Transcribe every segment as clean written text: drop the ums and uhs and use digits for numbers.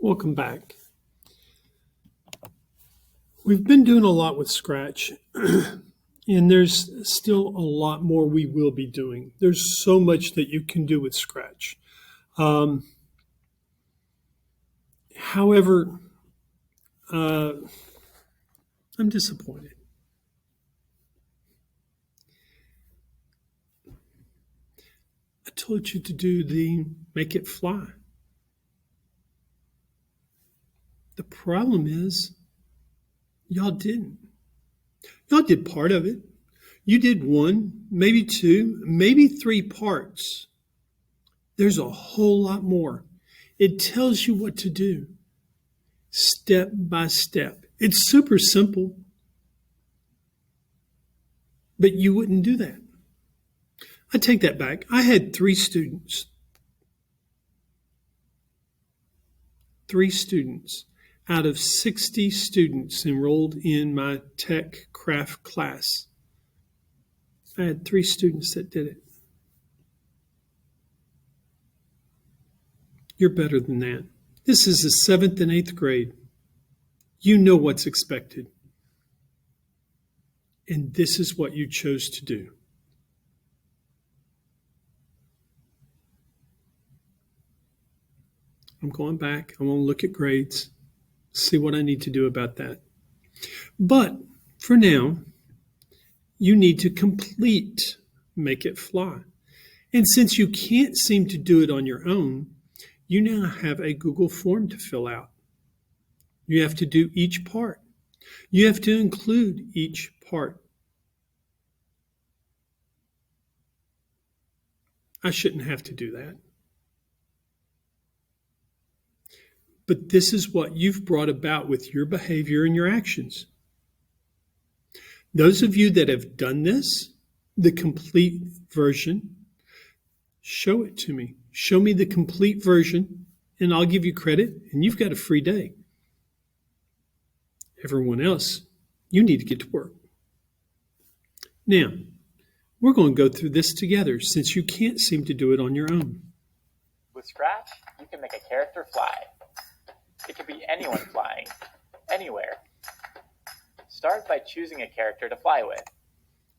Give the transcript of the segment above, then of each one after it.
Welcome back. We've been doing a lot with Scratch, and there's still a lot more we will be doing. There's so much that you can do with Scratch. Um, however, uh, I'm disappointed. I told you to do the make it fly. The problem is, y'all didn't. Y'all did part of it. You did one, maybe two, maybe three parts. There's a whole lot more. It tells you what to do step by step. It's super simple, but you wouldn't do that. I take that back. I had three students out of 60 students enrolled in my tech craft class. I had three students that did it. You're better than that. This is the seventh and eighth grade. You know what's expected. And this is what you chose to do. I'm going back. I want to look at grades, see what I need to do about that. But for now, you need to complete Make It Fly. And since you can't seem to do it on your own, you now have a Google form to fill out. You have to do each part. You have to include each part. I shouldn't have to do that. But this is what you've brought about with your behavior and your actions. Those of you that have done this, the complete version, show it to me. Show me the complete version, and I'll give you credit, and you've got a free day. Everyone else, you need to get to work. Now, we're going to go through this together since you can't seem to do it on your own. With Scratch, you can make a character fly. It could be anyone flying, anywhere. Start by choosing a character to fly with.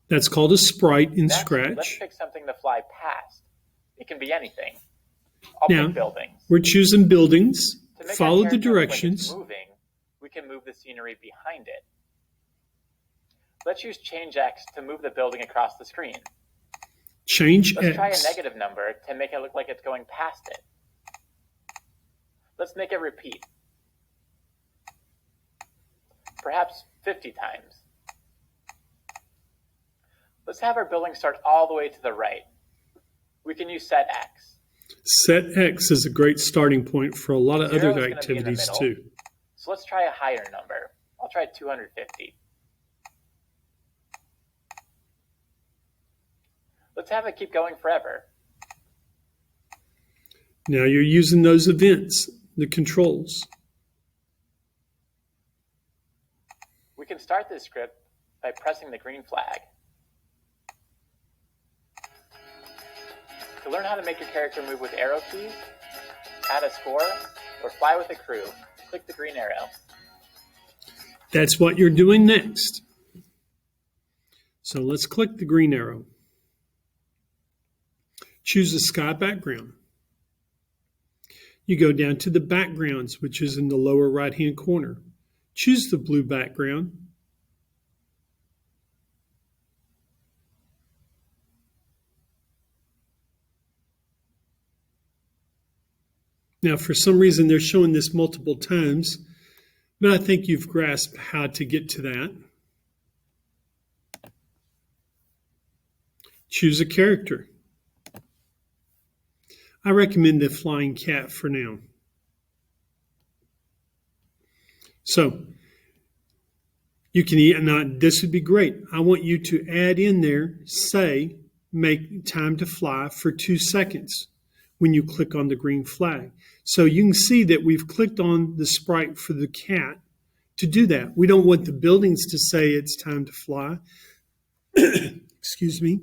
That's called a sprite in Next, Scratch. Let's pick something to fly past. It can be anything. I'll Now, pick buildings. we're choosing buildings. To make Follow our the character look like directions. it's moving, we can move the scenery behind it. Let's use Change X to move the building across the screen. Change Let's try a X. negative number to make it look like it's going past it. Let's make it repeat. Perhaps 50 times. Let's have our building start all the way to the right. We can use Set X. Set X is a great starting point for a lot of Zero other is gonna be in the activities middle. too. So let's try a higher number. I'll try 250. Let's have it keep going forever. Now you're using those events, the controls. We can start this script by pressing the green flag. To learn how to make your character move with arrow keys, add a score, or fly with a crew, click the green arrow. That's what you're doing next. So let's click the green arrow. Choose a sky background. You go down to the backgrounds, which is in the lower right-hand corner. Choose the blue background. Now, for some reason, they're showing this multiple times, but I think you've grasped how to get to that. Choose a character. I recommend the flying cat for now. So, you can, now this would be great. I want you to add in there, say, make time to fly for 2 seconds when you click on the green flag. So you can see that we've clicked on the sprite for the cat to do that. We don't want the buildings to say it's time to fly. Excuse me.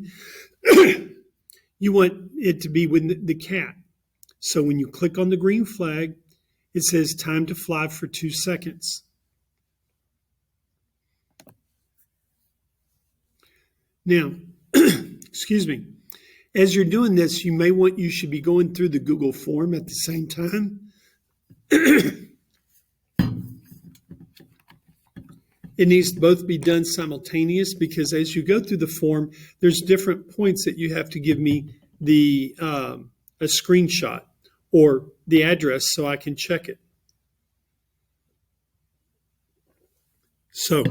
You want it to be with the cat. So when you click on the green flag, It says time to fly for 2 seconds. Now, excuse me, as you're doing this, you should be going through the Google form at the same time. It needs to both be done simultaneous because as you go through the form, there's different points that you have to give me a screenshot or the address so I can check it. So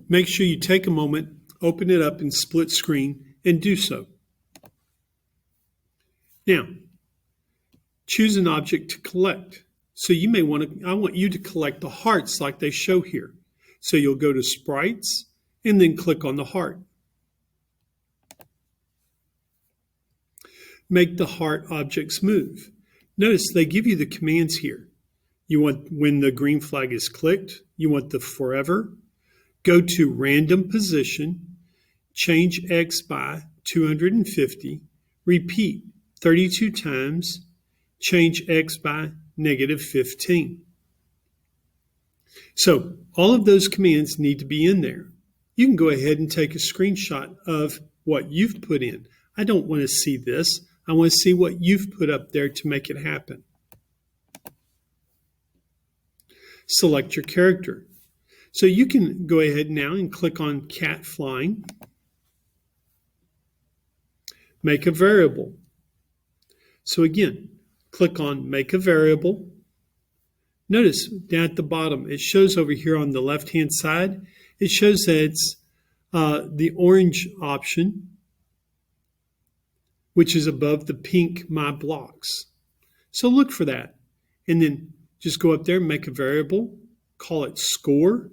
make sure you take a moment, open it up in split screen, and do so. Now, choose an object to collect. So you may I want you to collect the hearts like they show here. So you'll go to Sprites and then click on the heart. Make the heart objects move. Notice they give you the commands here. You want when the green flag is clicked, you want the forever, go to random position, change X by 250, repeat 32 times, change X by -15. So all of those commands need to be in there. You can go ahead and take a screenshot of what you've put in. I don't want to see this. I want to see what you've put up there to make it happen. Select your character. So you can go ahead now and click on cat flying. Make a variable. So again, click on make a variable. Notice down at the bottom, it shows over here on the left-hand side, it shows that it's the orange option, which is above the pink My Blocks. So look for that. And then just go up there and make a variable, call it score.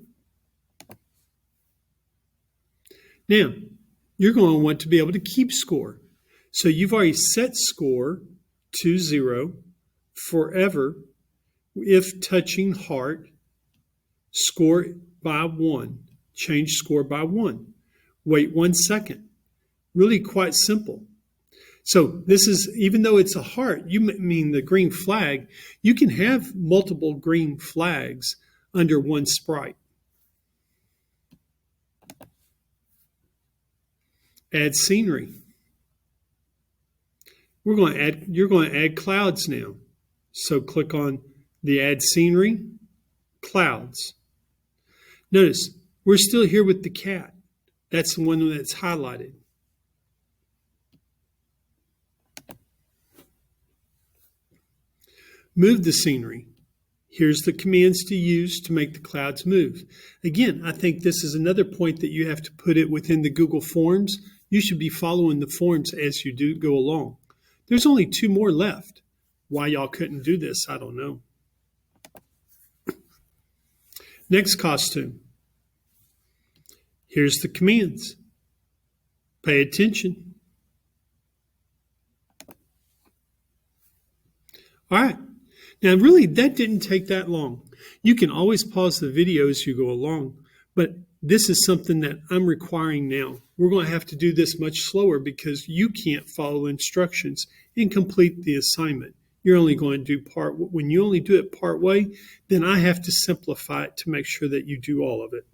Now, you're going to want to be able to keep score. So you've already set score to 0 forever. If touching heart, score by 1. Change score by 1. Wait 1 second. Really quite simple. So this is, even though it's a heart, you mean the green flag, you can have multiple green flags under one sprite. Add scenery. You're going to add clouds now. So click on the add scenery, clouds. Notice we're still here with the cat. That's the one that's highlighted. Move the scenery. Here's the commands to use to make the clouds move. Again, I think this is another point that you have to put it within the Google Forms. You should be following the forms as you do go along. There's only 2 more left. Why y'all couldn't do this, I don't know. Next costume. Here's the commands. Pay attention. All right. Now, really, that didn't take that long. You can always pause the video as you go along, but this is something that I'm requiring now. We're going to have to do this much slower because you can't follow instructions and complete the assignment. You're only going to do when you only do it part way, then I have to simplify it to make sure that you do all of it.